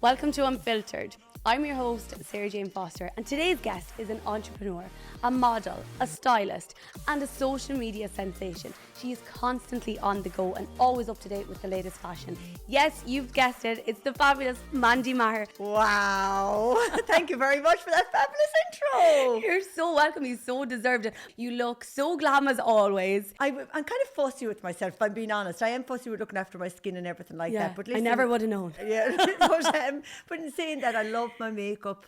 Welcome to Unfiltered. I'm your host, Sarah Jane Foster, and today's guest is an entrepreneur, a model, a stylist, and a social media sensation. She is constantly on the go and always up to date with the latest fashion. Yes, you've guessed it, it's the fabulous Mandy Maher. Wow, thank you very much for that fabulous intro. You're so welcome, you so deserved it. You look so glam as always. I'm kind of fussy with myself, if I'm being honest. I am fussy with looking after my skin and everything like that. But listen, I never would have known. Yeah, but in saying that, I love my makeup.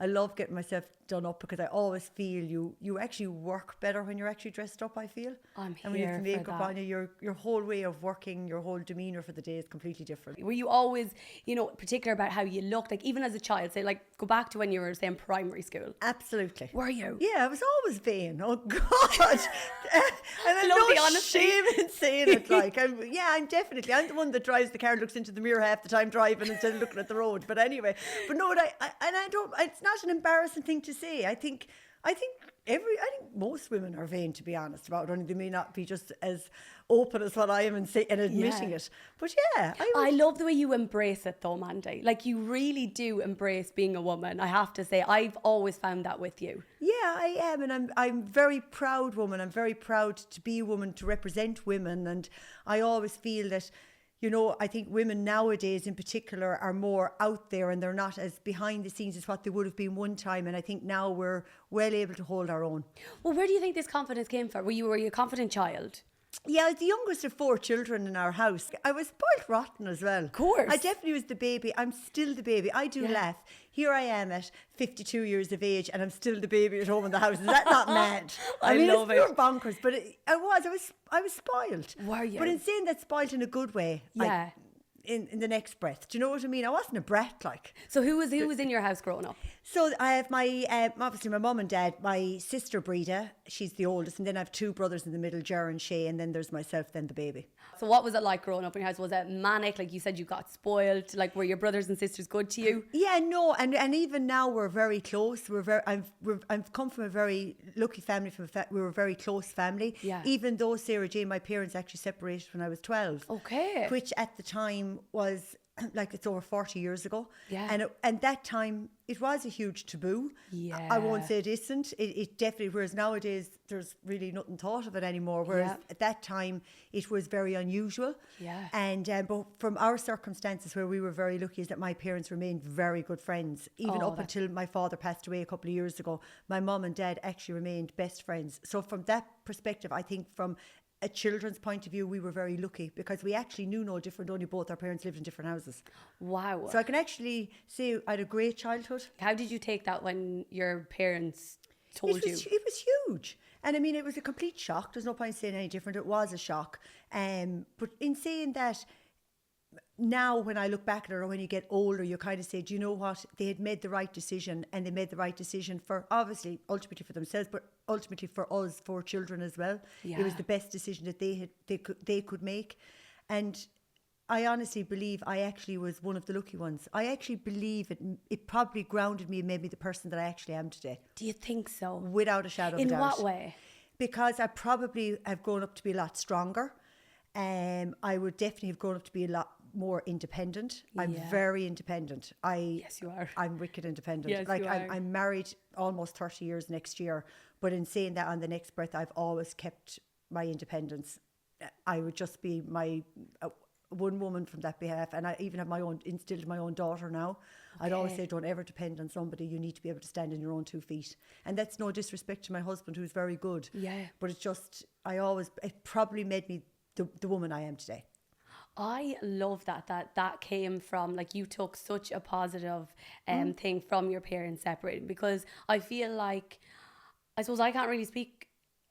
I love getting myself done up because I always feel you actually work better when you're actually dressed up, I feel. I'm here and when you have for makeup that. on you, your whole way of working, your whole demeanour for the day is completely different. Were you always, particular about how you looked? Like even as a child, say like go back to when you were, say, in primary school. Absolutely. Were you? Yeah, I was always vain. Oh God. And I Love the no honesty. shame in saying it. I'm the one that drives the car and looks into the mirror half the time driving instead of looking at the road. But anyway, it's not an embarrassing thing to say. I think most women are vain, to be honest about it. Only they may not be just as open as what I am and admitting it. But yeah, I love the way you embrace it though, Mandy. Like you really do embrace being a woman. I have to say, I've always found that with you. Yeah, I am, and I'm very proud woman. I'm very proud to be a woman, to represent women, and I always feel that, I think women nowadays in particular are more out there and they're not as behind the scenes as what they would have been one time, and I think now we're well able to hold our own. Well, where do you think this confidence came from? Were you a confident child? Yeah, I was the youngest of 4 children in our house. I was spoiled rotten as well. Of course. I definitely was the baby. I'm still the baby. I do laugh. Here I am at 52 years of age and I'm still the baby at home in the house. Is that not mad? I love it's pure bonkers, but I was spoiled. Were you? But in saying that, spoiled in a good way. Yeah. In the next breath. Do you know what I mean? I wasn't a brat like. So who was in your house growing up? So I have obviously my mum and dad, my sister Breda, she's the oldest, and then I have 2 brothers in the middle, Ger and Shay, and then there's myself, then the baby. So what was it like growing up in your house? Was it manic? Like you said, you got spoiled. Like were your brothers and sisters good to you? Yeah, no, and even now we're very close. I've come from a very lucky family. We were a very close family. Yeah. Even though Sarah Jane, my parents actually separated when I was 12. Okay. Which at the time was like it's over 40 years ago. Yeah. And that time it was a huge taboo. Yeah. I won't say it isn't. It definitely, whereas nowadays there's really nothing thought of it anymore. Whereas at that time it was very unusual. Yeah. And but from our circumstances, where we were very lucky, is that my parents remained very good friends. Even up until my father passed away a couple of years ago, my mum and dad actually remained best friends. So from that perspective, I think from a children's point of view, we were very lucky because we actually knew no different, only both our parents lived in different houses. Wow. So I can actually say I had a great childhood. How did you take that when your parents told you? It was huge. And I mean, it was a complete shock. There's no point saying any different. It was a shock. But in saying that, now when I look back at it, or when you get older, you kind of say, do you know what? They had made the right decision, and they made the right decision for, obviously, ultimately for themselves, but ultimately for us, 4 children as well. Yeah. It was the best decision that they could make. And I honestly believe I actually was one of the lucky ones. I actually believe it probably grounded me and made me the person that I actually am today. Do you think so? Without a shadow of a doubt. In what way? Because I probably have grown up to be a lot stronger. I would definitely have grown up to be a lot more independent. I'm very independent. Yes, you are. I'm wicked independent. Yes, you are. I'm married almost 30 years next year. But in saying that, on the next breath, I've always kept my independence. I would just be my one woman from that behalf, and I even have instilled my own daughter now. Okay. I'd always say, don't ever depend on somebody. You need to be able to stand on your own 2 feet. And that's no disrespect to my husband, who's very good. Yeah. But it's just, it probably made me the woman I am today. I love that came from, like, you took such a positive thing from your parents separating, because I feel like, I suppose I can't really speak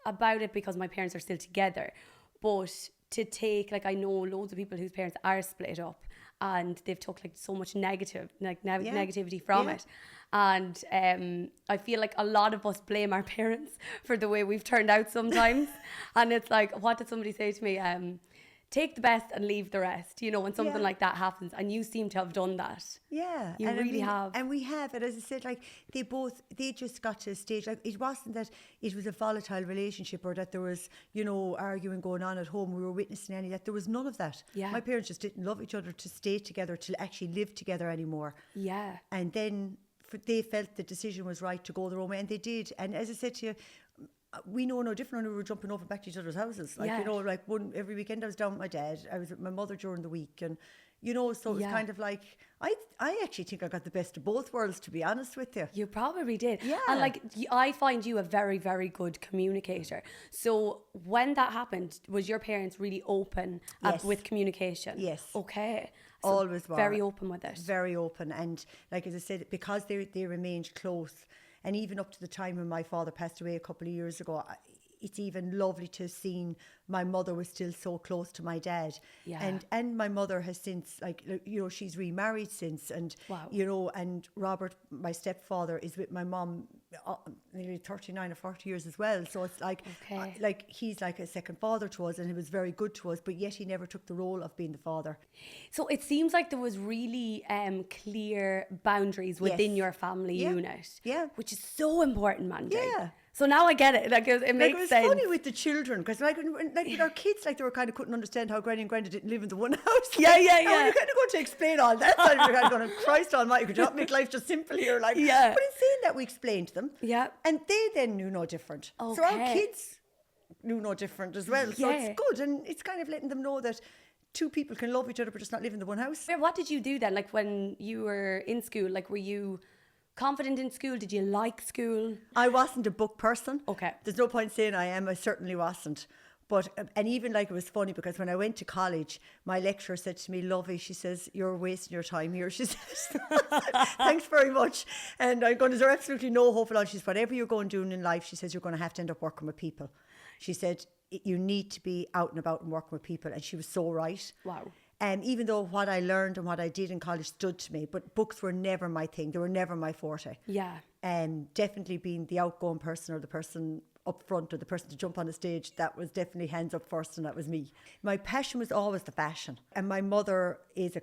about it because my parents are still together, but to take, like, I know loads of people whose parents are split up and they've took like so much negativity from it, and I feel like a lot of us blame our parents for the way we've turned out sometimes. And it's like, what did somebody say to me? take the best and leave the rest, you know, when something Yeah. like that happens. And you seem to have done that. Yeah. You and really have. And we have. And as I said, like they just got to a stage, like it wasn't that it was a volatile relationship or that there was, you know, arguing going on at home. We were witnessing any of that. There was none of that. Yeah. My parents just didn't love each other to stay together, to actually live together anymore. Yeah. And then they felt the decision was right to go their own way, and they did. And as I said to you, we know no different when we were jumping over back to each other's houses. Like, Yeah. you know, like every weekend I was down with my dad. I was with my mother during the week. And, you know, so it was Yeah. kind of like, I actually think I got the best of both worlds, to be honest with you. You probably did. Yeah. And like, I find you a very, very good communicator. So when that happened, was your parents really open Yes. with communication? Yes. Okay. So Always were. very open with it. Very open. And like, as I said, because they remained close, and even up to the time when my father passed away a couple of years ago, it's even lovely to have seen my mother was still so close to my dad. Yeah. And my mother has since, like, you know, she's remarried since. And, Wow. you know, and Robert, my stepfather, is with my mum nearly 39 or 40 years as well. So it's like, Okay. like he's like a second father to us, and he was very good to us, but yet he never took the role of being the father. So it seems like there was really clear boundaries within Yes. your family Yeah. unit. Yeah. Which is so important, Mandy. Yeah. So now I get it. Like it Like, makes it was sense. funny with the children, because like with our kids, like they were kind of couldn't understand how Granny and Grandad didn't live in the one house. Yeah, yeah, And when yeah. you're kind of going to explain all that, side, you're kind of going, Christ Almighty, could you not make life just simple here? Like, Yeah. But in saying that, we explained to them, Yeah. and they then knew no different. So our Okay. kids knew no different as well. So Yeah. it's good, and it's kind of letting them know that two people can love each other but just not live in the one house. What did you do then? Like when you were in school, like were you confident in school? Did you like school? I wasn't a book person. Okay. There's no point saying I am. I certainly wasn't. But, and even like it was funny because when I went to college, my lecturer said to me, Lovey, she says, you're wasting your time here. She says, thanks very much. And I'm going, is there absolutely no hope at all? She says, whatever you're going doing in life, she says, you're going to have to end up working with people. She said, you need to be out and about and working with people. And she was so right. Wow. Even though what I learned and what I did in college stood to me, but books were never my thing. They were never my forte. Yeah. Definitely being the outgoing person or the person up front or the person to jump on the stage, that was definitely hands up first, and that was me. My passion was always the fashion. And my mother is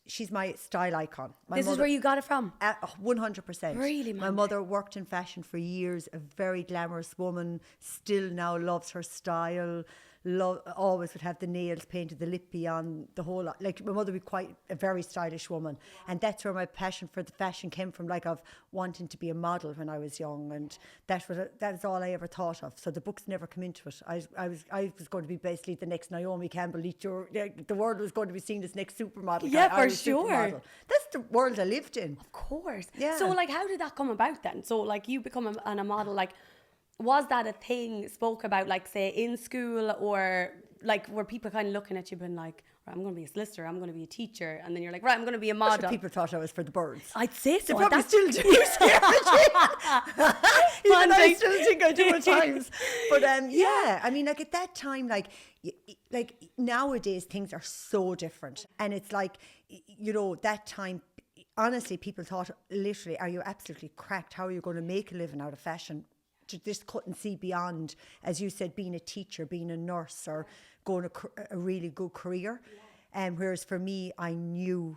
she's my style icon. This is where you got it from? 100%. Really, My Mandy? mother worked in fashion for years, a very glamorous woman, still now loves her style. Always would have the nails painted, the lip on, the whole lot. Like my mother would be quite a very stylish woman, and that's where my passion for the fashion came from. Like of wanting to be a model when I was young, and that was all I ever thought of. So the books never come into it. I was going to be basically the next Naomi Campbell. The world was going to be seen as next supermodel. Yeah, for Irish sure. supermodel. That's the world I lived in. Of course. Yeah. So like how did that come about then? So like you become a model, like was that a thing spoke about, like say in school, or like were people kind of looking at you being like, right, I'm going to be a solicitor, I'm going to be a teacher, and then you're like, right, I'm going to be a That's model? what people thought I was for the birds. I'd say so. They probably That's- still do. Even I still think I do at times. But yeah, I mean, like at that time, like nowadays things are so different, and it's like, you know, that time. Honestly, people thought literally, are you absolutely cracked? How are you going to make a living out of fashion? Just couldn't see beyond, as you said, being a teacher, being a nurse, or going a really good career. Whereas for me, I knew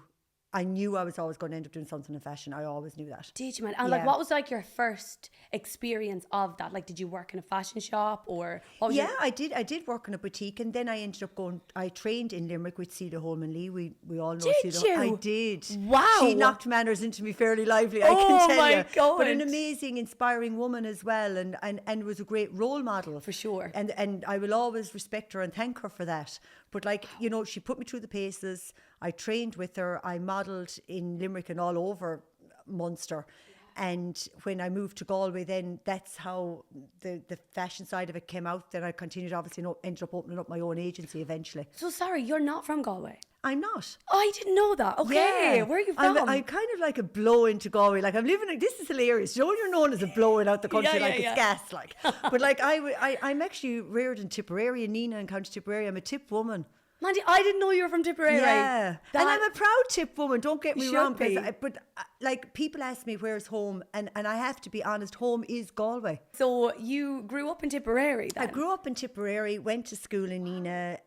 I was always going to end up doing something in fashion. I always knew that. Did you, man? And like, what was like your first experience of that? Like, did you work in a fashion shop, or what was I did work in a boutique, and then I ended up I trained in Limerick with Celia Holman Lee. We all know Did Celia. you? I did. Wow. She knocked manners into me fairly lively, I Oh can tell my you. God. But an amazing, inspiring woman as well, and was a great role model. For sure. And I will always respect her and thank her for that. But like, you know, she put me through the paces. I trained with her. I modelled in Limerick and all over Munster. And when I moved to Galway, then that's how the fashion side of it came out. Then I continued, obviously, ended up opening up my own agency eventually. So sorry, you're not from Galway? I'm not. Oh, I didn't know that. Okay, Yeah. where are you from? I'm kind of like a blow into Galway. Like I'm living. This is hilarious. You know, you're known as a blowing out the country, Yeah, like yeah, it's yeah. gas. Like, but like I'm actually reared in Tipperary, in Nina, in County Tipperary. I'm a Tip woman. Mandy, I didn't know you were from Tipperary. Yeah, and I'm a proud Tip woman. Don't get me wrong, be. but like people ask me where's home, and I have to be honest, home is Galway. So you grew up in Tipperary then? I grew up in Tipperary, went to school in Nina,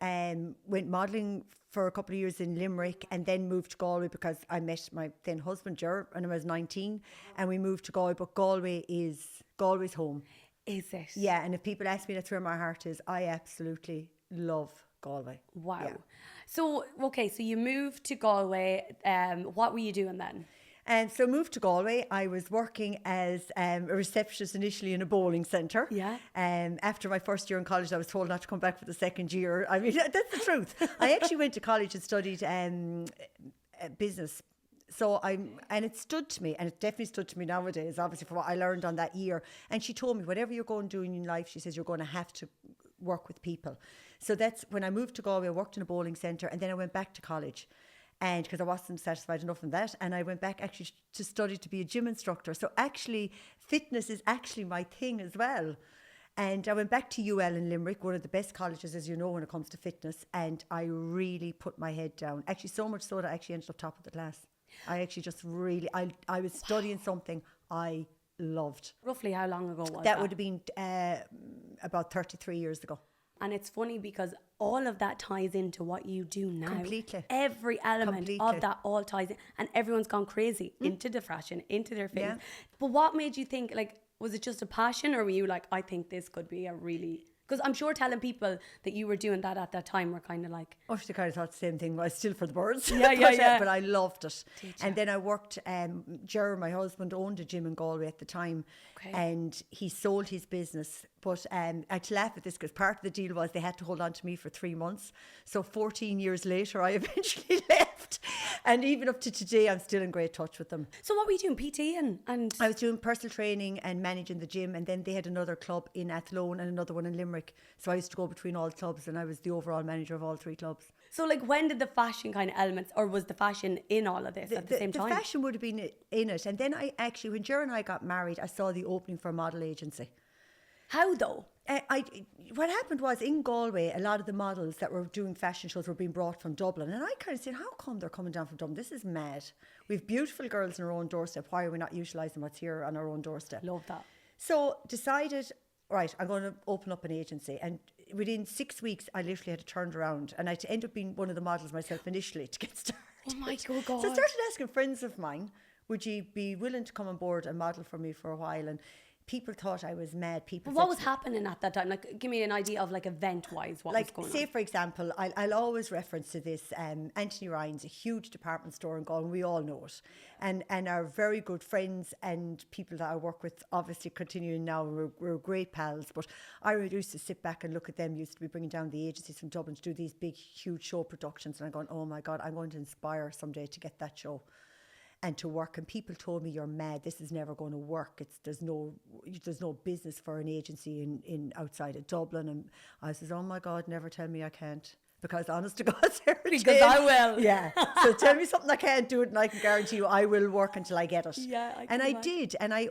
went modelling for a couple of years in Limerick, and then moved to Galway because I met my then husband Ger when I was 19, and we moved to Galway. But Galway's home. Is it? Yeah, and if people ask me, that's where my heart is. I absolutely love Galway. Wow. Yeah. So, okay, so you moved to Galway. What were you doing then? And so moved to Galway. I was working as a receptionist initially in a bowling centre. Yeah. After my first year in college, I was told not to come back for the second year. I mean, that's the truth. I actually went to college and studied business. And it stood to me, and it definitely stood to me nowadays, obviously, for what I learned on that year. And she told me, whatever you're going to do in life, she says, you're going to have to work with people. So that's when I moved to Galway. I worked in a bowling centre, and then I went back to college. And because I wasn't satisfied enough in that, and I went back actually to study to be a gym instructor. So actually, fitness is actually my thing as well. And I went back to UL in Limerick, one of the best colleges, as you know, when it comes to fitness. And I really put my head down. Actually, so much so that I actually ended up top of the class. I actually just really, I was studying something I loved. Roughly how long ago was that? That would have been about 33 years ago. And it's funny because all of that ties into what you do now. Completely. Every element of that all ties in. And everyone's gone crazy into the fashion, into their fitness. Yeah. But what made you think, like, was it just a passion, or were you like, I think this could be a really... Because I'm sure telling people that you were doing that at that time were kind of like... Oh, they kind of thought the same thing. I was still for the birds. Yeah. But I loved it. And then I worked... Ger, my husband, owned a gym in Galway at the time. Okay. And he sold his business. But I laugh at this because part of the deal was they had to hold on to me for 3 months. So 14 years later, I eventually left. And even up to today, I'm still in great touch with them. So what were you doing? PT and... I was doing personal training and managing the gym. And then they had another club in Athlone and another one in Limerick. So I used to go between all clubs, and I was the overall manager of all 3 clubs. So like, when did the fashion kind of elements, or was the fashion in all of this at the same time? The fashion would have been in it. And then I actually, when Ger and I got married, I saw the opening for a model agency. How though? What happened was, in Galway, a lot of the models that were doing fashion shows were being brought from Dublin. And I kind of said, how come they're coming down from Dublin? This is mad. We have beautiful girls on our own doorstep. Why are we not utilising what's here on our own doorstep? Love that. So decided... Right, I'm going to open up an agency. And within 6 weeks, I literally had to turn around. And I had to end up being one of the models myself initially to get started. Oh my God. So I started asking friends of mine, would you be willing to come on board and model for me for a while? And people thought I was mad. What was happening at that time? Like, give me an idea of, like, event-wise, what was going on. Say, for example, I'll always reference to this. Anthony Ryan's a huge department store in Galway. We all know it. And our very good friends and people that I work with, obviously continuing now, we're great pals. But I used to sit back and look at them, used to be bringing down the agencies from Dublin to do these big, huge show productions. And I'm going, oh my God, I'm going to inspire someday to get that show and to work. And people told me, you're mad, this is never going to work. There's no business for an agency in outside of Dublin. And I says, oh my God, never tell me I can't. Because honest to God, Sarah because Jane, I will. Yeah. So tell me something I can't do it, and I can guarantee you I will work until I get it. Yeah, I did. And I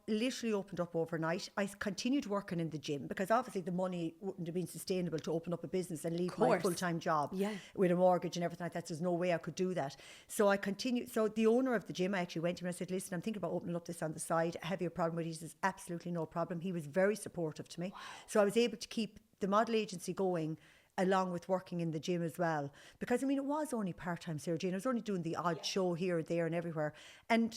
literally opened up overnight. I continued working in the gym because obviously the money wouldn't have been sustainable to open up a business and leave my full-time job with a mortgage and everything like that. There's no way I could do that. So I continued. So the owner of the gym, I actually went to him and I said, listen, I'm thinking about opening up this on the side. Have you a problem with it? He says, absolutely no problem. He was very supportive to me. Wow. So I was able to keep the model agency going along with working in the gym as well. Because, I mean, it was only part-time, Sarah Jane. I was only doing the odd show here, there and everywhere. And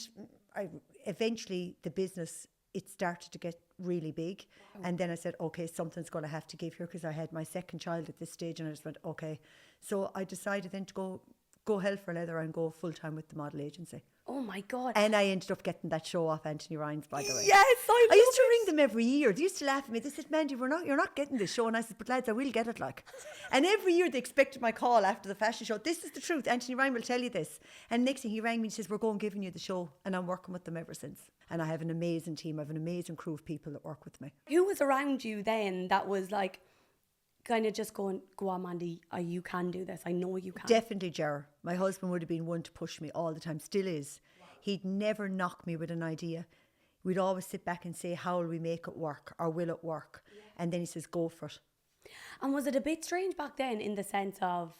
eventually the business, it started to get really big. Wow. And then I said, okay, something's going to have to give here because I had my second child at this stage and I just went, okay. So I decided then to go hell for leather and go full-time with the model agency. Oh my God. And I ended up getting that show off Anthony Ryan's, by the way. Yes, I used to ring them every year. They used to laugh at me. They said, Mandy, you're not getting this show. And I said, but lads, I will get it, like. And every year they expected my call after the fashion show. This is the truth. Anthony Ryan will tell you this. And next thing he rang me and says, we're going giving you the show. And I'm working with them ever since. And I have an amazing team. I have an amazing crew of people that work with me. Who was around you then that was like, kind of just going, go on, Mandy, you can do this. I know you can. Definitely Ger. My husband would have been one to push me all the time, still is. Wow. He'd never knock me with an idea. We'd always sit back and say, how will we make it work or will it work? Yeah. And then he says, go for it. And was it a bit strange back then in the sense of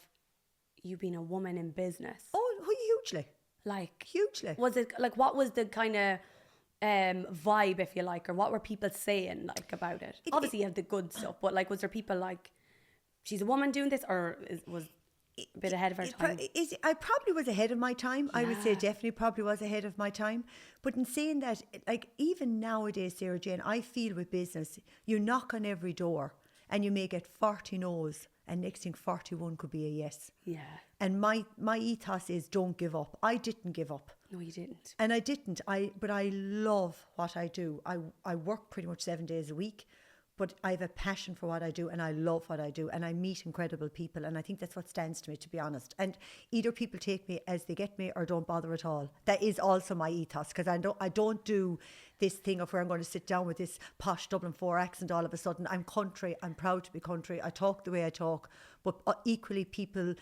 you being a woman in business? Oh, hugely. Like, Hugely. was it like, what was the kind of vibe, if you like, or what were people saying like about it? Obviously, you have the good stuff, but like, was there people like, she's a woman doing this, or was a bit ahead of her time? I probably was ahead of my time. I would say definitely probably was ahead of my time. But in saying that, like even nowadays, Sarah Jane, I feel with business, you knock on every door and you may get 40 no's, and next thing 41 could be a yes. Yeah. And my ethos is don't give up. I didn't give up. No, you didn't. And I didn't. But I love what I do. I work pretty much 7 days a week, but I have a passion for what I do, and I love what I do, and I meet incredible people, and I think that's what stands to me, to be honest. And either people take me as they get me or don't bother at all. That is also my ethos, because I don't do this thing of where I'm going to sit down with this posh Dublin 4 accent all of a sudden. I'm country. I'm proud to be country. I talk the way I talk, but equally people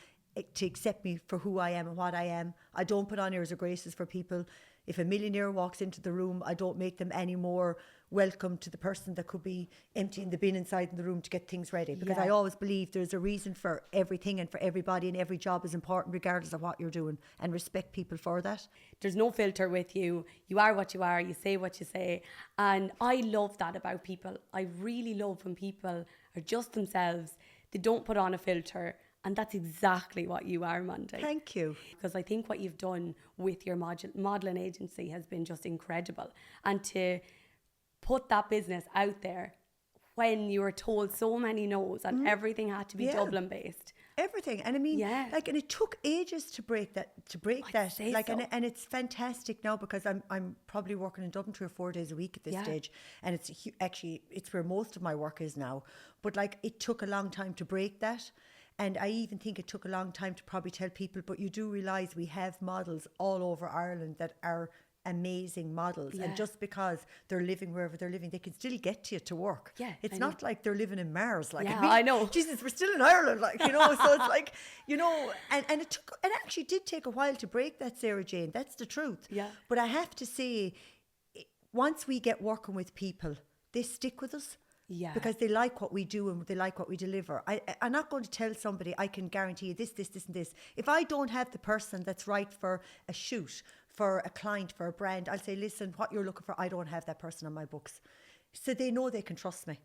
to accept me for who I am and what I am. I don't put on airs or graces for people. If a millionaire walks into the room, I don't make them any more welcome to the person that could be emptying the bin inside in the room to get things ready. Because I always believe there's a reason for everything and for everybody, and every job is important regardless of what you're doing, and respect people for that. There's no filter with you. You are what you are. You say what you say. And I love that about people. I really love when people are just themselves. They don't put on a filter. And that's exactly what you are, Mandy. Thank you. Because I think what you've done with your modelling agency has been just incredible. And to put that business out there when you were told so many no's and everything had to be Dublin based. Everything. And I mean, like, and it took ages to break that. Like, so. and it's fantastic now, because I'm probably working in Dublin 3 or 4 days a week at this stage. And it's where most of my work is now. But like, it took a long time to break that. And I even think it took a long time to probably tell people, but you do realise we have models all over Ireland that are amazing models. And just because they're living wherever they're living, they can still get to you to work. Yeah, it's not like they're living in Mars. Like, I know. Jesus, we're still in Ireland, like, you know. So it's like, you know, and it actually did take a while to break that, Sarah Jane. That's the truth. Yeah. But I have to say, once we get working with people, they stick with us. Yeah. Because they like what we do and they like what we deliver. I'm not going to tell somebody I can guarantee you this, and this. If I don't have the person that's right for a shoot, for a client, for a brand, I'll say, listen, what you're looking for, I don't have that person on my books. So they know they can trust me.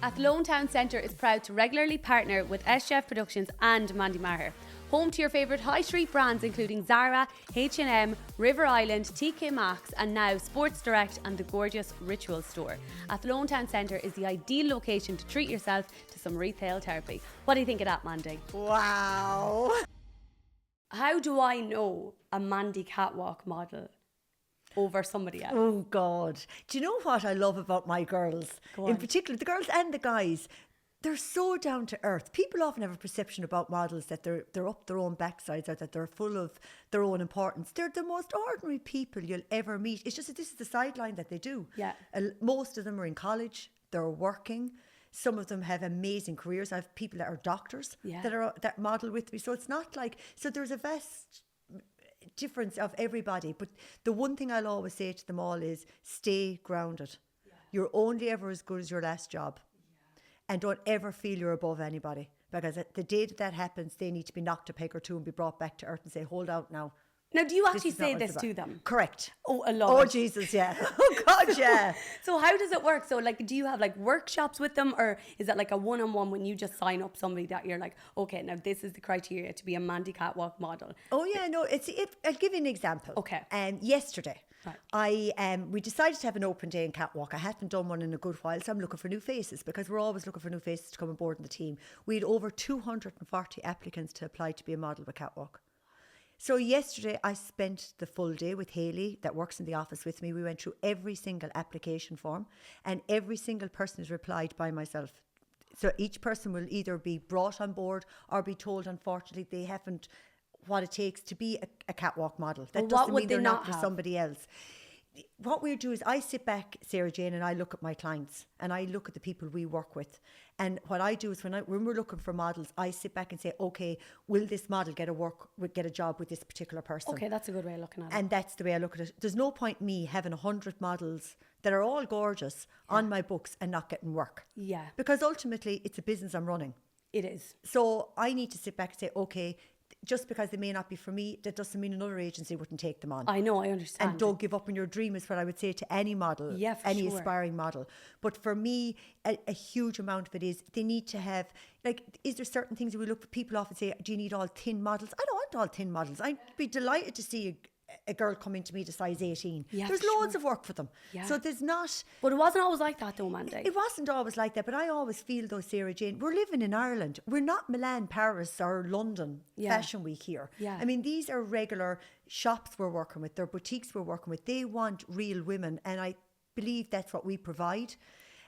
Athlone Town Centre is proud to regularly partner with SJF Productions and Mandy Maher. Home to your favourite high street brands including Zara, H&M, River Island, TK Maxx, and now Sports Direct and the gorgeous Ritual store. Athlone Town Centre is the ideal location to treat yourself to some retail therapy. What do you think of that, Mandy? Wow. How do I know a Mandy catwalk model over somebody else? Oh God. Do you know what I love about my girls? In particular, the girls and the guys. They're so down to earth. People often have a perception about models that they're up their own backsides, or that they're full of their own importance. They're the most ordinary people you'll ever meet. It's just that this is the sideline that they do. Yeah. Most of them are in college. They're working. Some of them have amazing careers. I have people that are doctors that model with me. So it's not like, so there's a vast difference of everybody. But the one thing I'll always say to them all is stay grounded. Yeah. You're only ever as good as your last job. And don't ever feel you're above anybody, because the day that happens, they need to be knocked a peg or two and be brought back to earth and say, hold out now. Now, do you actually say this to them? Correct. Oh, I love it. Oh, Jesus, yeah. Oh, God, yeah. So how does it work? So, like, do you have, like, workshops with them, or is it like a one-on-one when you just sign up somebody that you're like, okay, now this is the criteria to be a Mandy catwalk model? Oh, yeah, no, I'll give you an example. Okay. Yesterday, we decided to have an open day in catwalk. I hadn't done one in a good while, so I'm looking for new faces, because we're always looking for new faces to come on board in the team. We had over 240 applicants to apply to be a model of catwalk. So yesterday I spent the full day with Hayley, that works in the office with me. We went through every single application form, and every single person has replied by myself. So each person will either be brought on board or be told, unfortunately, they haven't what it takes to be a catwalk model. That doesn't mean they're not for somebody else. what we do is I sit back, Sarah Jane, and I look at my clients and I look at the people we work with. And what I do is when we're looking for models, I sit back and say, okay, will this model get a job with this particular person? Okay, that's a good way of looking at it. And that's the way I look at it. There's no point me having 100 models that are all gorgeous on my books and not getting work. Yeah. Because ultimately it's a business I'm running. It is. So I need to sit back and say, okay, just because they may not be for me, that doesn't mean another agency wouldn't take them on. I know, I understand. And don't give up on your dream is what I would say to any model, any aspiring model. But for me, a huge amount of it is they need to have, like, is there certain things that we look for people often say, do you need all thin models? I don't want all thin models. I'd be delighted to see a girl come into me to size 18. Yeah, there's loads of work for them. Yeah. So there's not... But it wasn't always like that though, Mandy. It wasn't always like that, but I always feel though, Sarah Jane, we're living in Ireland. We're not Milan, Paris or London Fashion Week here. Yeah. I mean, these are regular shops we're working with, they're boutiques we're working with. They want real women, and I believe that's what we provide.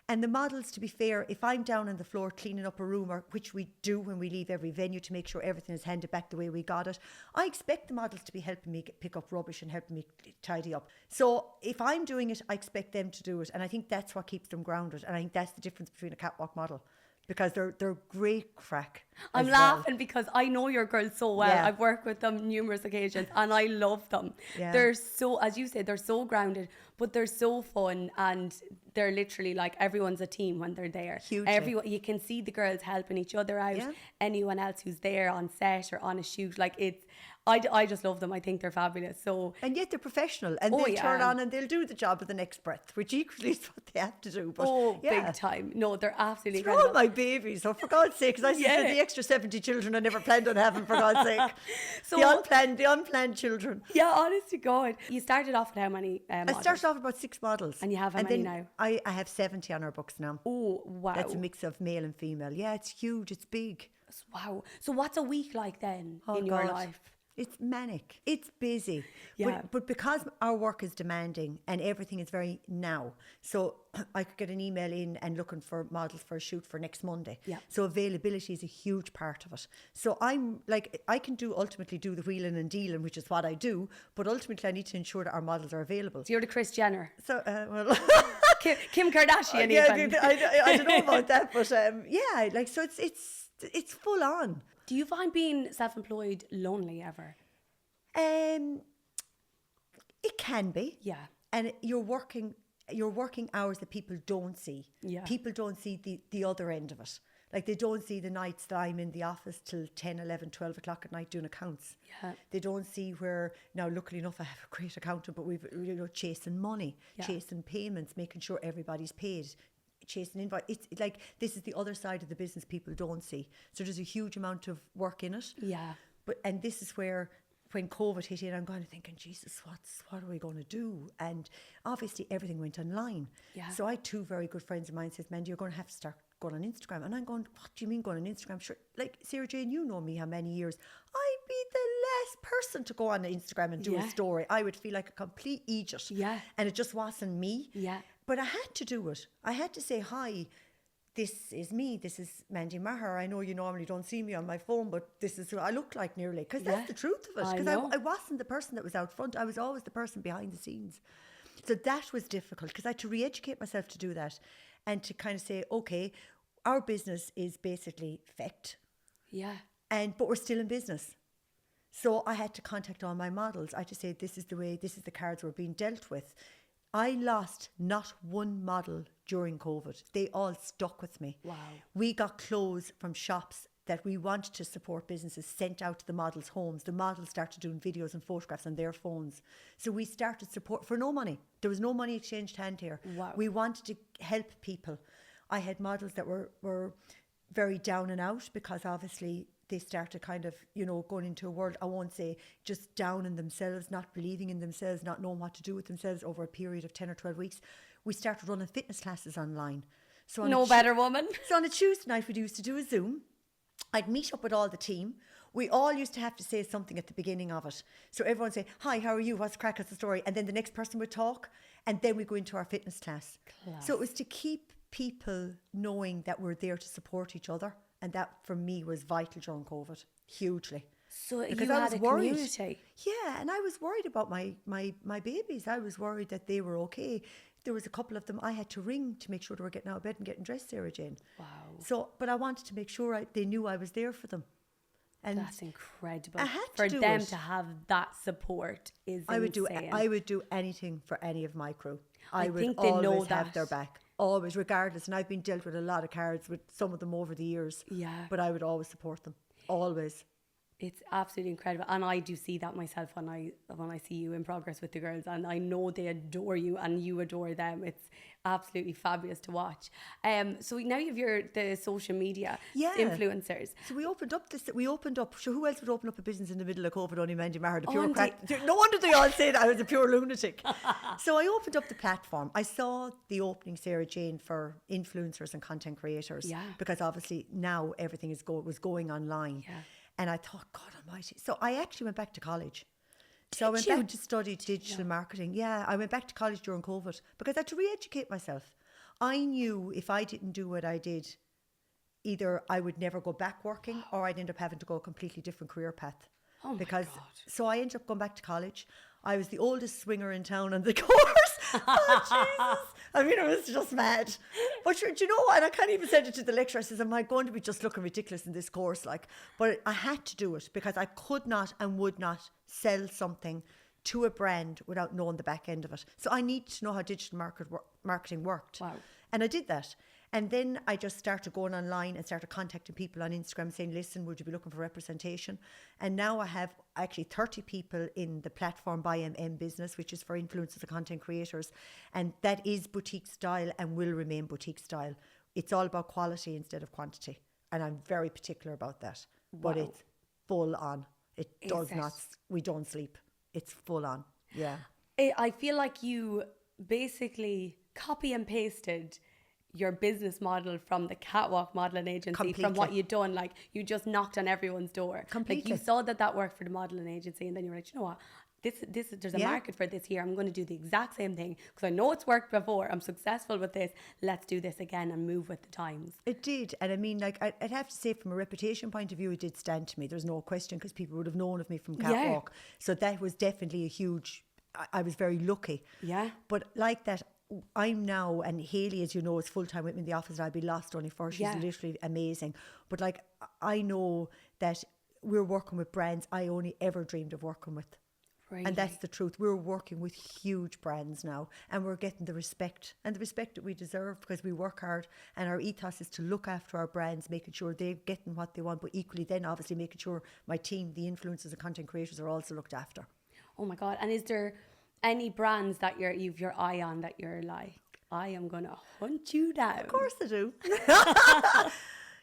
And the models, to be fair, if I'm down on the floor cleaning up a room, or which we do when we leave every venue to make sure everything is handed back the way we got it, I expect the models to be helping me pick up rubbish and helping me tidy up. So if I'm doing it, I expect them to do it. And I think that's what keeps them grounded. And I think that's the difference between a catwalk model. Because they're great crack. I'm laughing because I know your girls so well. Yeah. I've worked with them numerous occasions and I love them. Yeah. They're so, as you said, they're so grounded, but they're so fun, and they're literally like everyone's a team when they're there. Hugely. Everyone, you can see the girls helping each other out. Yeah. Anyone else who's there on set or on a shoot, like I just love them. I think they're fabulous. So, and yet they're professional, and they turn on and they'll do the job of the next breath, which equally is what they have to do. But big time. No, they're absolutely they're all my babies. So for God's sake, because I said the extra 70 children I never planned on having, for God's sake. So the unplanned children. Yeah, honest to God. You started off with how many models? I started off with about 6 models. And you have how many now? I have 70 on our books now. Oh, wow. That's a mix of male and female. Yeah, it's huge. It's big. Wow. So what's a week like then in your life? It's manic. It's busy. Yeah. But because our work is demanding and everything is very now, so I could get an email in and looking for models for a shoot for next Monday. Yeah. So availability is a huge part of it. So I'm like, I can ultimately do the wheeling and dealing, which is what I do, but ultimately I need to ensure that our models are available. So you're the Kris Jenner. So, well... Kim Kardashian even. I don't know about that, but yeah, like, so it's full on. Do you find being self-employed lonely ever? It can be. Yeah. And you're working hours that people don't see. Yeah. People don't see the other end of it. Like, they don't see the nights that I'm in the office till 10, 11, 12 o'clock at night doing accounts. Yeah. They don't see where, now luckily enough I have a great accountant, but we've, chasing money, chasing payments, making sure everybody's paid, chasing invoice. It's like, this is the other side of the business people don't see. So there's a huge amount of work in it. Yeah. And this is where, when COVID hit in, I'm kind of thinking, Jesus, what are we going to do? And obviously everything went online. Yeah. So I had 2 very good friends of mine says, Mandy, you're going to have to start going on Instagram. And I'm going, what do you mean going on Instagram? Sure, like, Sarah Jane, you know me how many years. I'd be the last person to go on Instagram and do a story. I would feel like a complete idiot. Yeah. And it just wasn't me. Yeah. But I had to do it. I had to say, hi, this is me. This is Mandy Maher. I know you normally don't see me on my phone, but this is who I look like nearly. Because that's the truth of it. Because I wasn't the person that was out front. I was always the person behind the scenes. So that was difficult because I had to re-educate myself to do that and to kind of say, okay, our business is basically fecked. Yeah. But we're still in business. So I had to contact all my models. I had to say, this is the cards we're being dealt with. I lost not one model during COVID. They all stuck with me. Wow. We got clothes from shops that we wanted to support businesses sent out to the models' homes. The models started doing videos and photographs on their phones. So we started support for no money. There was no money exchanged hand here. Wow. We wanted to help people. I had models that were very down and out because obviously they started kind of, going into a world, I won't say just down in themselves, not believing in themselves, not knowing what to do with themselves over a period of 10 or 12 weeks. We started running fitness classes online. So no better woman. So on a Tuesday night, we used to do a Zoom. I'd meet up with all the team. We all used to have to say something at the beginning of it. So everyone would say, hi, how are you? What's the crack? What's the story? And then the next person would talk. And then we go into our fitness class. Class. So it was to keep people knowing that we're there to support each other. And that for me was vital during COVID, hugely. So because you I had was a worried. community. Yeah, and I was worried about my babies. I was worried that they were okay. There was a couple of them I had to ring to make sure they were getting out of bed and getting dressed, Sarah Jane. Wow. So, but I wanted to make sure they knew I was there for them. And That's incredible. I had to For do them it. to have that support is I would insane. do anything for any of my crew. I would think they know always have that. their back. Always, regardless. And I've been dealt with a lot of cards with some of them over the years. Yeah. But I would always support them. Always. It's absolutely incredible, and I do see that myself when I see you in progress with the girls, and I know they adore you and you adore them. It's absolutely fabulous to watch. So now you have the social media influencers. So we opened up. So who else would open up a business in the middle of COVID? Only Mandy Maher, the pure Andy. crack. No wonder they all said I was a pure lunatic. So I opened up the platform. I saw the opening, Sarah Jane, for influencers and content creators. Yeah. Because obviously now everything was going online. Yeah. And I thought, God almighty. So I actually went back to college. So I went back to study digital marketing. Yeah, I went back to college during COVID because I had to re-educate myself. I knew if I didn't do what I did, either I would never go back working or I'd end up having to go a completely different career path. Oh my because God. So I ended up going back to college. I was the oldest swinger in town on the course. Oh, Jesus. I mean, it was just mad. But do you know what? And I can't even send it to the lecturer. I says, am I going to be just looking ridiculous in this course? But I had to do it because I could not and would not sell something to a brand without knowing the back end of it. So I needed to know how digital marketing worked. Wow. And I did that. And then I just started going online and started contacting people on Instagram saying, listen, would you be looking for representation? And now I have actually 30 people in the platform by MM business, which is for influencers and content creators. And that is boutique style and will remain boutique style. It's all about quality instead of quantity. And I'm very particular about that. But it's full on. We don't sleep. It's full on. Yeah. I feel like you basically copy and pasted your business model from the catwalk modeling agency. Completely. From what you'd done. Like, you just knocked on everyone's door. Completely. Like, you saw that worked for the modeling agency, and then you were like, you know what, there's a market for this here. I'm going to do the exact same thing because I know it's worked before. I'm successful with this. Let's do this again and move with the times. It did. And I mean, like, I'd have to say from a reputation point of view, it did stand to me. There's no question because people would have known of me from catwalk. So that was definitely a huge, I was very lucky. Yeah. But like that, I'm now, and Hayley, as you know, is full-time with me in the office. I'd be lost only for her. She's literally amazing. But like, I know that we're working with brands I only ever dreamed of working with. Really? And that's the truth. We're working with huge brands now and we're getting the respect that we deserve because we work hard, and our ethos is to look after our brands, making sure they're getting what they want, but equally then obviously making sure my team, the influencers and content creators, are also looked after. Oh my God. And is there any brands that you've your eye on that you're like, I am going to hunt you down? Of course I do.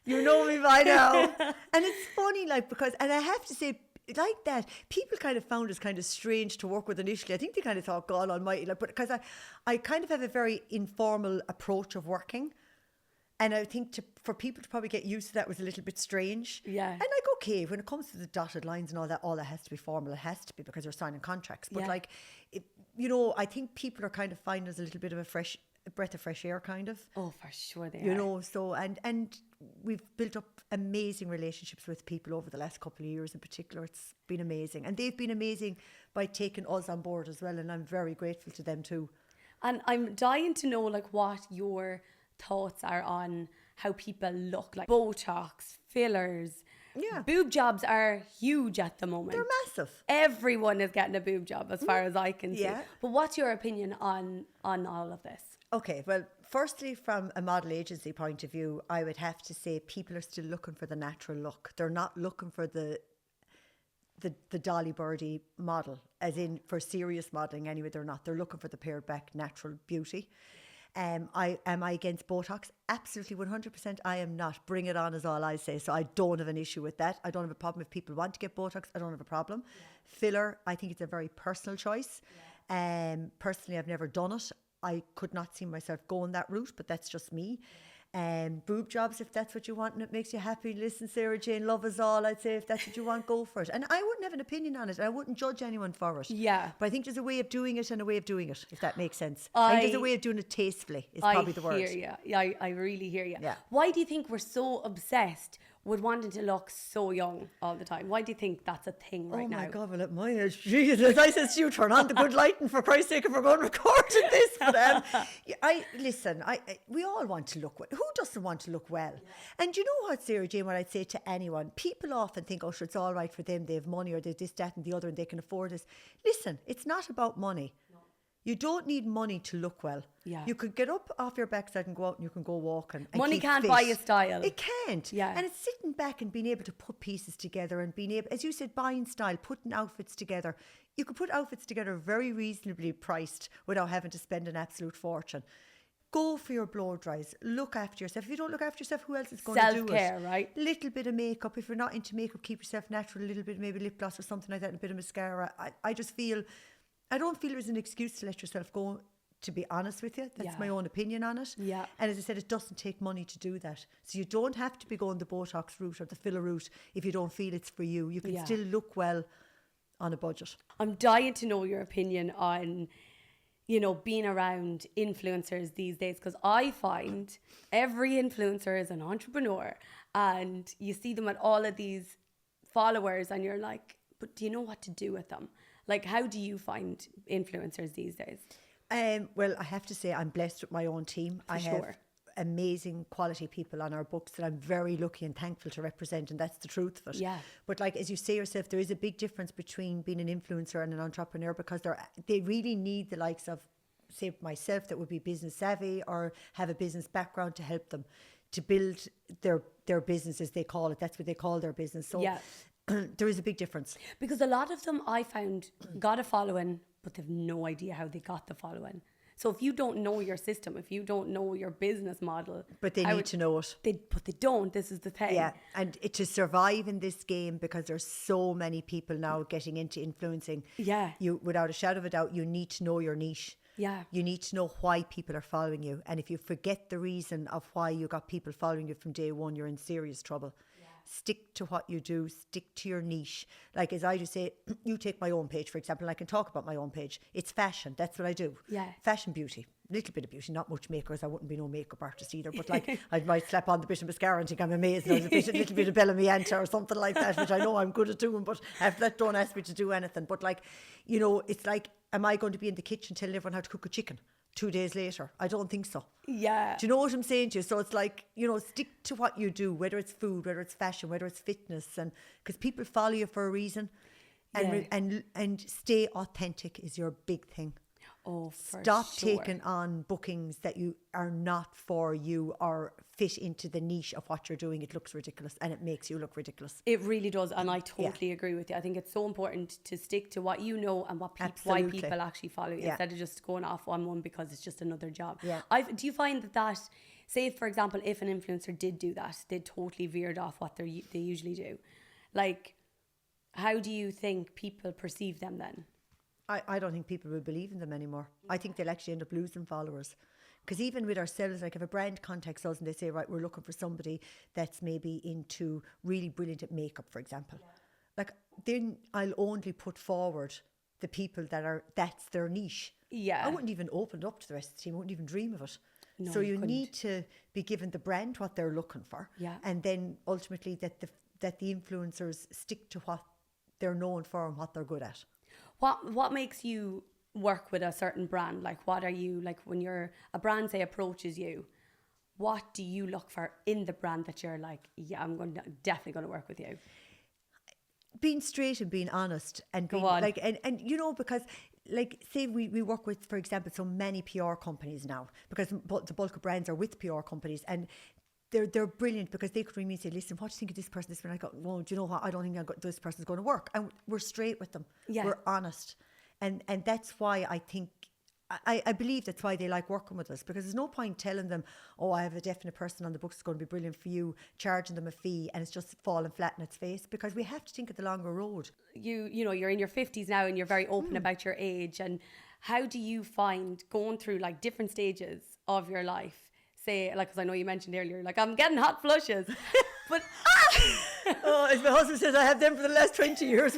You know me by now. And it's funny, like, because, and I have to say, like that, people kind of found us kind of strange to work with initially. I think they kind of thought, God almighty, like, but because I kind of have a very informal approach of working. And I think for people to probably get used to that was a little bit strange. Yeah. And like, okay, when it comes to the dotted lines and all that has to be formal. It has to be because you're signing contracts. But like, I think people are kind of finding us a little bit of a breath of fresh air, kind of. Oh, for sure they are. You know, so, and we've built up amazing relationships with people over the last couple of years in particular. It's been amazing. And they've been amazing by taking us on board as well. And I'm very grateful to them too. And I'm dying to know, like, what your thoughts are on how people look, like Botox, fillers. Yeah. Boob jobs are huge at the moment. They're massive. Everyone is getting a boob job as far as I can see. Yeah. But what's your opinion on all of this? Okay, well, firstly, from a model agency point of view, I would have to say people are still looking for the natural look. They're not looking for the Dolly Birdie model, as in for serious modelling anyway. They're not. They're looking for the pared back natural beauty. Am I against Botox? Absolutely 100% I am not. Bring it on is all I say. So I don't have an issue with that. I don't have a problem if people want to get Botox. I don't have a problem. Yeah. Filler, I think it's a very personal choice. Yeah. Personally, I've never done it. I could not see myself going that route, but that's just me. Boob jobs, if that's what you want and it makes you happy. Listen, Sarah Jane, love us all. I'd say if that's what you want, go for it. And I wouldn't have an opinion on it. I wouldn't judge anyone for it. Yeah. But I think there's a way of doing it and a way of doing it, if that makes sense. I think there's a way of doing it tastefully is probably the word. I hear you. Yeah, I really hear you. Yeah. Why do you think we're so obsessed with wanting to look so young all the time? Why do you think that's a thing right now? Oh my God, well at my age, Jesus, I said to you, turn on the good lighting for Christ's sake if we're going recording this. But we all want to look well. Who doesn't want to look well? Yeah. And you know what, Sarah Jane, what I'd say to anyone, people often think, oh sure, it's all right for them, they have money or they this, that and the other and they can afford this. Listen, it's not about money. You don't need money to look well. Yeah. You could get up off your backside and go out and you can go walking. And money keep can't fit. buy you style. It can't. Yeah. And it's sitting back and being able to put pieces together and being able, as you said, buying style, putting outfits together. You could put outfits together very reasonably priced without having to spend an absolute fortune. Go for your blow dries. Look after yourself. If you don't look after yourself, who else is going to do it? Self-care, right? Little bit of makeup. If you're not into makeup, keep yourself natural. A little bit, maybe lip gloss or something like that, and a bit of mascara. I just feel, I don't feel there's an excuse to let yourself go, to be honest with you. That's my own opinion on it. Yeah. And as I said, it doesn't take money to do that. So you don't have to be going the Botox route or the filler route if you don't feel it's for you. You can still look well on a budget. I'm dying to know your opinion on, you know, being around influencers these days, because I find every influencer is an entrepreneur and you see them at all of these followers and you're like, but do you know what to do with them? Like, how do you find influencers these days? Well, I have to say I'm blessed with my own team. I have amazing quality people on our books that I'm very lucky and thankful to represent, and that's the truth of it. Yeah. But like, as you say yourself, there is a big difference between being an influencer and an entrepreneur, because they really need the likes of, say, myself, that would be business savvy or have a business background to help them to build their business, as they call it. That's what they call their business. So there is a big difference. Because a lot of them, I found, got a following, but they've no idea how they got the following. So if you don't know your system, if you don't know your business model... But they need to know it. But they don't. This is the thing. Yeah, and to survive in this game, because there's so many people now getting into influencing, you, without a shadow of a doubt, you need to know your niche. Yeah. You need to know why people are following you. And if you forget the reason of why you got people following you from day one, you're in serious trouble. Stick to what you do, stick to your niche. Like, as I just say, you take my own page, for example, and I can talk about my own page. It's fashion. That's what I do. Yeah. Fashion, beauty. Little bit of beauty, not much makers. I wouldn't be no makeup artist either, but like, I might slap on the bit of mascara and think I'm amazing. There's a little bit of Bellamy Anta or something like that, which I know I'm good at doing, but don't ask me to do anything. But like, you know, it's like, am I going to be in the kitchen telling everyone how to cook a chicken 2 days later? I don't think so. Yeah. Do you know what I'm saying to you? So it's like, you know, stick to what you do, whether it's food, whether it's fashion, whether it's fitness, and because people follow you for a reason, and stay authentic is your big thing. Oh, for Stop taking on bookings that you are not for you or fit into the niche of what you're doing. It looks ridiculous and it makes you look ridiculous. It really does, and I totally agree with you. I think it's so important to stick to what you know and what why people actually follow you, instead of just going off on one because it's just another job. Yeah. Do you find that, say for example, if an influencer did do that, they totally veered off what they usually do, like, how do you think people perceive them then? I don't think people will believe in them anymore. I think they'll actually end up losing followers. Because even with ourselves, like if a brand contacts us and they say, right, we're looking for somebody that's maybe into really brilliant at makeup, for example. Yeah. Like, then I'll only put forward the people that's their niche. Yeah. I wouldn't even open it up to the rest of the team. I wouldn't even dream of it. No, so you need to be given the brand what they're looking for. Yeah. And then ultimately that the influencers stick to what they're known for and what they're good at. What makes you work with a certain brand? Like, what are you, like, when a brand, say, approaches you, what do you look for in the brand that you're like, yeah, I'm definitely going to work with you? Being straight and being honest and being like, and you know, because like, say we work with, for example, so many PR companies now, because the bulk of brands are with PR companies, and they're brilliant because they could ring me and say, listen, what do you think of this person? And I go, well, do you know what? I don't think this person's going to work. And we're straight with them. Yeah. We're honest. And that's why I think, I believe that's why they like working with us, because there's no point telling them, oh, I have a definite person on the books that's going to be brilliant for you, charging them a fee, and it's just falling flat in its face, because we have to think of the longer road. You know, you're in your 50s now and you're very open about your age. And how do you find going through like different stages of your life? Say, like, because I know you mentioned earlier, like, I'm getting hot flushes, but oh, as my husband says, I have them for the last 20 years.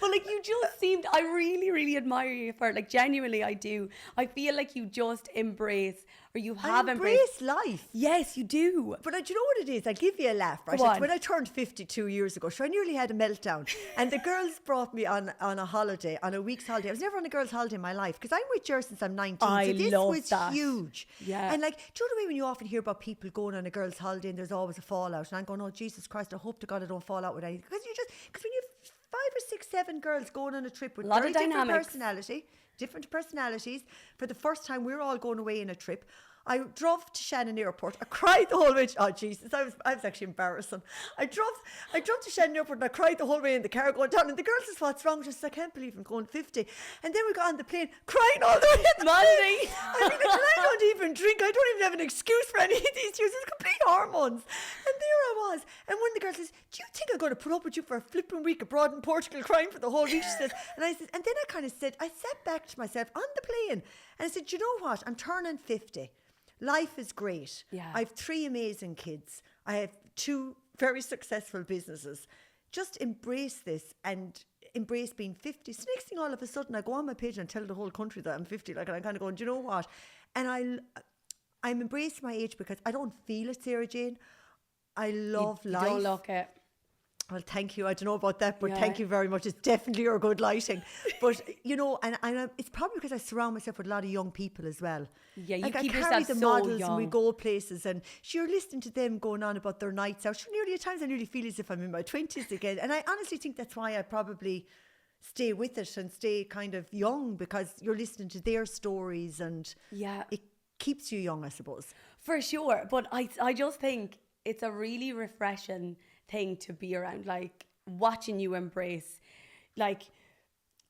But like you just seemed, I really, really admire you for it. Like genuinely, I do. I feel like you just embrace, or you have embraced life. Yes, you do. But do you know what it is? I'll give you a laugh, right? Go on. It's when I turned 52 years ago, so I nearly had a meltdown. And the girls brought me on a holiday, on a week's holiday. I was never on a girl's holiday in my life because I'm with Jer since I'm 19. I so this love was that. huge. Yeah. And like, do you know the way when you often hear about people going on a girl's holiday and there's always a fallout? And I'm going, oh, Jesus Christ, I hope to God I don't fall out with anything. Because when you have 5 or 6, 7 girls going on a trip with a lot very of dynamics. different personalities, for the first time we're all going away on a trip. I drove to Shannon Airport. I cried the whole way. Oh Jesus, I was actually embarrassing. I drove to Shannon Airport and I cried the whole way in the car going down. And the girls said, "What's wrong?" She said, "I can't believe I'm going 50." And then we got on the plane, crying all the way. Mandy. I mean, and I don't even drink. I don't even have an excuse for any of these years. It's complete hormones. And there I was. And one of the girls says, "Do you think I'm going to put up with you for a flipping week abroad in Portugal, crying for the whole week?" She says, and I said, and then I kind of said, I sat back to myself on the plane, and I said, "You know what? I'm turning 50. Life is great. Yeah. I have 3 amazing kids. I have 2 very successful businesses. Just embrace this and embrace being 50. So next thing, all of a sudden, I go on my page and tell the whole country that I'm 50. Like, and I'm kind of going, do you know what? And I'm embracing my age because I don't feel it, Sarah Jane. I love life. You don't look it. Well, thank you. I don't know about that, but Yeah. thank you very much. It's definitely your good lighting. But, you know, and it's probably because I surround myself with a lot of young people as well. Yeah, you like keep I carry yourself the so models young. and we go places and you're listening to them going on about their nights out. Sure, nearly at times I nearly feel as if I'm in my 20s again. And I honestly think that's why I probably stay with it and stay kind of young, because you're listening to their stories and Yeah. it keeps you young, I suppose. For sure. But I just think it's a really refreshing thing to be around, like watching you embrace, like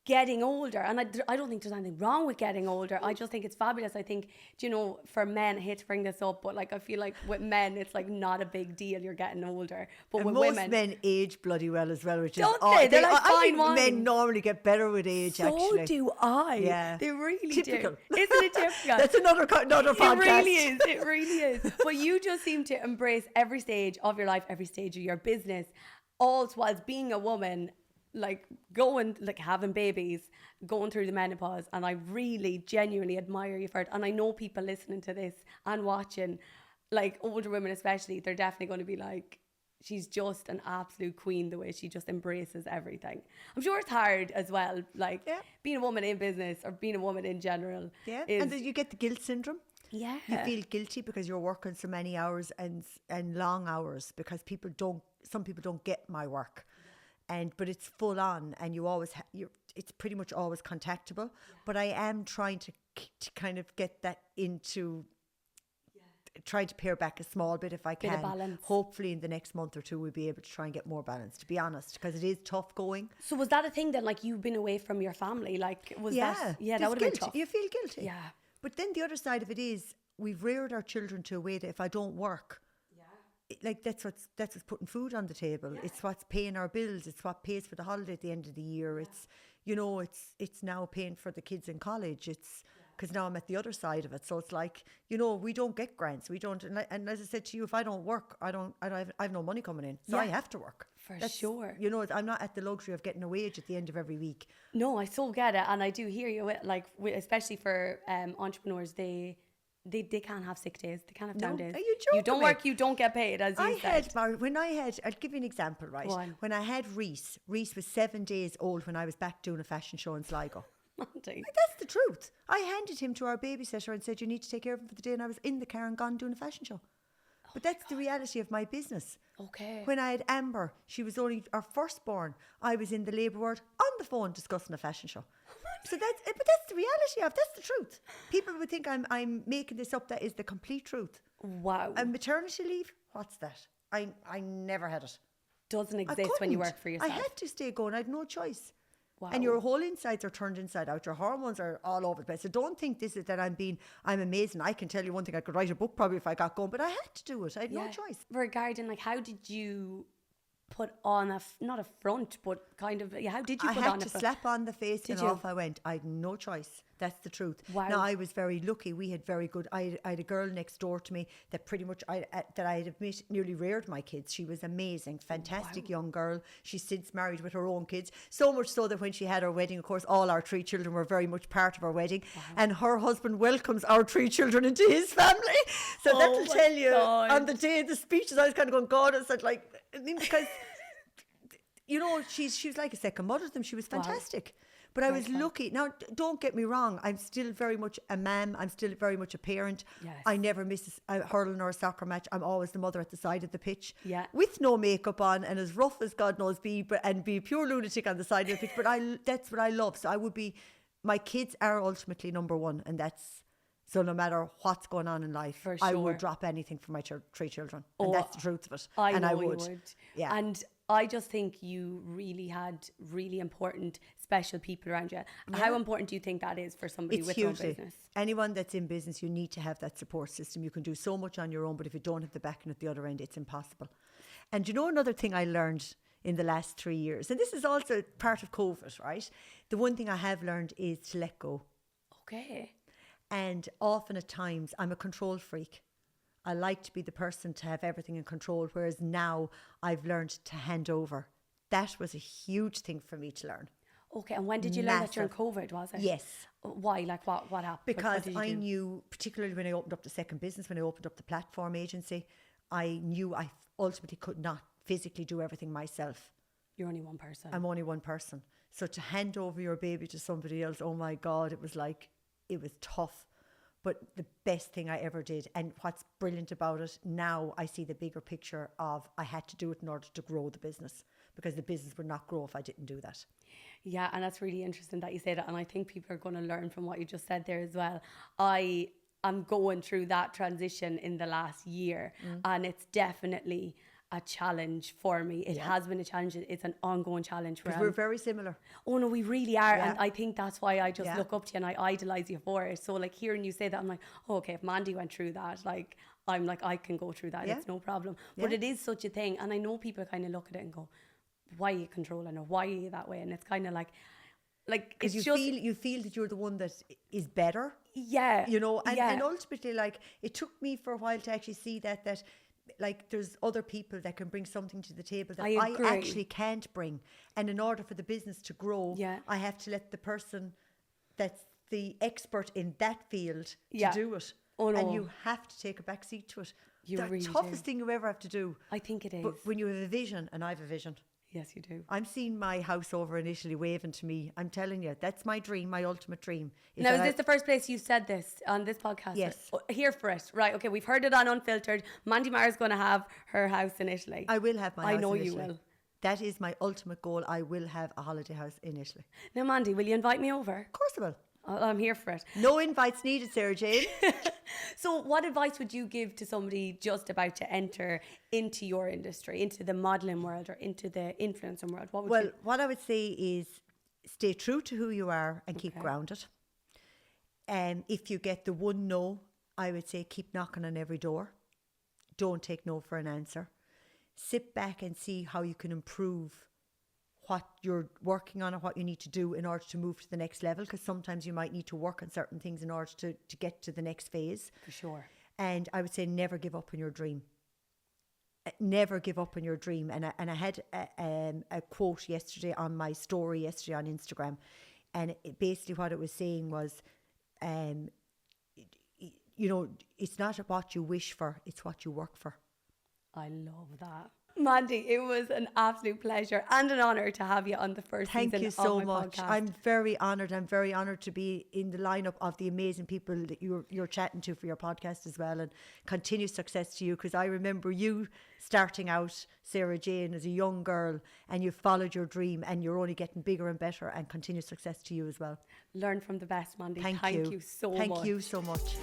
getting older. And I don't think there's anything wrong with getting older. I just think it's fabulous. I think, you know, for men, I hate to bring this up, but like I feel like with men, it's like not a big deal. You're getting older. But And with most women, men age bloody well as well, which Don't is they? They're like I fine think wine. men normally get better with age. so actually, do I. Yeah. They really Typical. do. Isn't it typical? That's another podcast. It really is. It really is. But you just seem to embrace every stage of your life, every stage of your business, all whilst being a woman, like having babies, going through the menopause. And I really genuinely admire you for it. And I know people listening to this and watching, like older women especially, they're definitely going to be like, she's just an absolute queen, the way she just embraces everything. I'm sure it's hard as well, like being a woman in business or being a woman in general. Yeah, is, and then you get the guilt syndrome. yeah. You feel guilty because you're working so many hours and long hours, because some people don't get my work, but it's full on, and you always it's pretty much always contactable. But I am trying to kind of get that into. Trying to pare back a small bit if I can. Bit of balance. Hopefully in the next month or 2 we'll be able to try and get more balance, to be honest, because it is tough going. So was that a thing then, like you've been away from your family? Like that that there's would have been guilt. tough. You feel guilty. Yeah. But then the other side of it is we've reared our children to a way that if I don't work, like that's what's putting food on the table. Yeah. It's what's paying our bills. It's what pays for the holiday at the end of the year. Yeah. It's now paying for the kids in college. It's because now I'm at the other side of it. So it's like, we don't get grants. We don't. And as I said to you, if I don't work, I have no money coming in. So I have to work. For sure. I'm not at the luxury of getting a wage at the end of every week. No, I so get it. And I do hear you, like, especially for entrepreneurs, they can't have sick days. They can't have down days. Are you joking? You don't work, you don't get paid, as you said. I'll give you an example, right? When I had Reese was 7 days old when I was back doing a fashion show in Sligo. That's the truth. I handed him to our babysitter and said, you need to take care of him for the day. And I was in the car and gone doing a fashion show. But that's the reality of my business. Okay. When I had Amber, she was only our firstborn. I was in the labour ward on the phone discussing a fashion show. But that's the reality of. That's the truth. People would think I'm making this up. That is the complete truth. Wow. And maternity leave, what's that? I never had it. Doesn't exist when you work for yourself. I had to stay going. I had no choice. Wow. And your whole insides are turned inside out. Your hormones are all over the place. So don't think this is that I'm amazing. I can tell you one thing, I could write a book probably if I got going, but I had to do it. I had no choice. Regarding, like, how did you put on not a front, but kind of, how did you I put had on to a front? slap on the face Did and you? off I went. I had no choice. That's the truth. Wow. Now, I was very lucky. We had very good, I had a girl next door to me that pretty much, that I had admit nearly reared my kids. She was amazing, fantastic young girl. She's since married with her own kids. So much so that when she had her wedding, of course, all our 3 children were very much part of our wedding. And her husband welcomes our 3 children into his family. So that'll my tell you, God. on the day of the speeches, I was kind of going, God, I said, like, I mean, because... You know, she was like a second mother to them. She was fantastic. But I was lucky. Now, don't get me wrong. I'm still very much a mum. I'm still very much a parent. Yes. I never miss a hurling or a soccer match. I'm always the mother at the side of the pitch. Yeah. With no makeup on and as rough as God knows be, and be a pure lunatic on the side of the pitch. But that's what I love. So I would be, my kids are ultimately number one. And that's, so no matter what's going on in life, For I sure. would drop anything for my 3 children. And that's the truth of it. I and know I you would. would. Yeah. And I just think you really had really important, special people around you. How important do you think that is for somebody with their own business? Anyone that's in business, you need to have that support system. You can do so much on your own, but if you don't have the backing at the other end, it's impossible. And you know, another thing I learned in the last 3 years, and this is also part of COVID, right? The one thing I have learned is to let go. Okay. And often at times, I'm a control freak. I like to be the person to have everything in control, whereas now I've learned to hand over. That was a huge thing for me to learn. Okay, and when did you learn that during Massive. COVID, was it? Yes. Why? Like what happened? Because What did you I do? knew, particularly when I opened up the second business, when I opened up the platform agency, I knew I ultimately could not physically do everything myself. You're only one person. I'm only one person. So to hand over your baby to somebody else, oh my God, it was tough. But the best thing I ever did, and what's brilliant about it, now I see the bigger picture of I had to do it in order to grow the business, because the business would not grow if I didn't do that. Yeah, and that's really interesting that you say that. And I think people are going to learn from what you just said there as well. I am going through that transition in the last year, and it's definitely a challenge for me. It has been a challenge. It's an ongoing challenge. Because we're very similar. Oh no, we really are. Yeah. And I think that's why I just Yeah. look up to you and I idolize you for it. So like hearing you say that, I'm like, oh, okay, if Mandy went through that, like, I'm like, I can go through that. Yeah. It's no problem. But Yeah. it is such a thing. And I know people kind of look at it and go, why are you controlling, or why are you that way? And it's kind of like Because it's you feel that you're the one that is better, yeah, you know, and, yeah. and ultimately, like, it took me for a while to actually see that like there's other people that can bring something to the table that I I agree. actually can't bring. And in order for the business to grow, Yeah. I have to let the person that's the expert in that field to Yeah. do it. Oh, no. And you have to take a back seat to it. You the really toughest do. thing you ever have to do. I think it is. But when you have a vision, and I have a vision, Yes, you do. I'm seeing my house over in Italy waving to me. I'm telling you, that's my dream, my ultimate dream. Now, is that this the first place you've said this on this podcast? Yes. Oh, here for it. Right, okay, we've heard it on Unfiltered. Mandy Maher is going to have her house in Italy. I will have my house I know in you Italy. will. That is my ultimate goal. I will have a holiday house in Italy. Now, Mandy, will you invite me over? Of course I will. I'm here for it. No invites needed, Sarah Jane. So what advice would you give to somebody just about to enter into your industry, into the modelling world or into the influencer world? What would Well, you... what I would say is stay true to who you are and keep Okay. grounded. If you get the one no, I would say keep knocking on every door. Don't take no for an answer. Sit back and see how you can improve what you're working on or what you need to do in order to move to the next level, because sometimes you might need to work on certain things in order to get to the next phase. For sure. And I would say never give up on your dream. Never give up on your dream. And I had a quote yesterday on my story yesterday on Instagram, and basically what it was saying was, you know, it's not what you wish for, it's what you work for. I love that. Mandy, it was an absolute pleasure and an honour to have you on the first Thank season you so of my much. podcast. I'm very honoured. I'm very honoured to be in the lineup of the amazing people that you're chatting to for your podcast as well, and continued success to you, because I remember you starting out, Sarah Jane, as a young girl, and you followed your dream, and you're only getting bigger and better, and continued success to you as well. Learn from the best, Mandy. Thank you so much. Thank you so much.